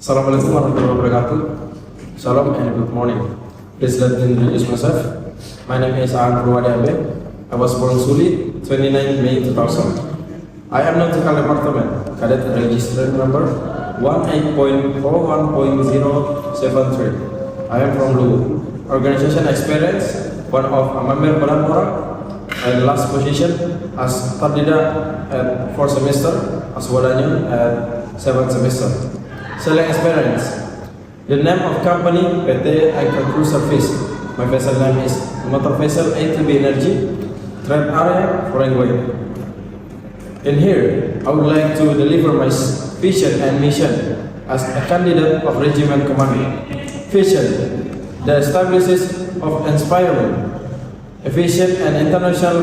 Assalamualaikum warahmatullahi wabarakatuh. Salam and good morning. Please let me introduce myself. My name is Aan Purwadi Abe. I was born Suli, 29 May 2000. I am Nautical Department, Cadet Register number 18.41.073. I am from Luwu. Organization experience, one of a member Badan Orang, and last position as Tardida at 4 semester, as Wadanya at 7 semester. Selling experience. The name of company PT Icon Cruise Service. My vessel name is Motor Vessel A2B Energy. Trade area Foreign Way. In here, I would like to deliver my vision and mission as a candidate of Regiment Command. Vision, the establishes of inspiring, efficient and international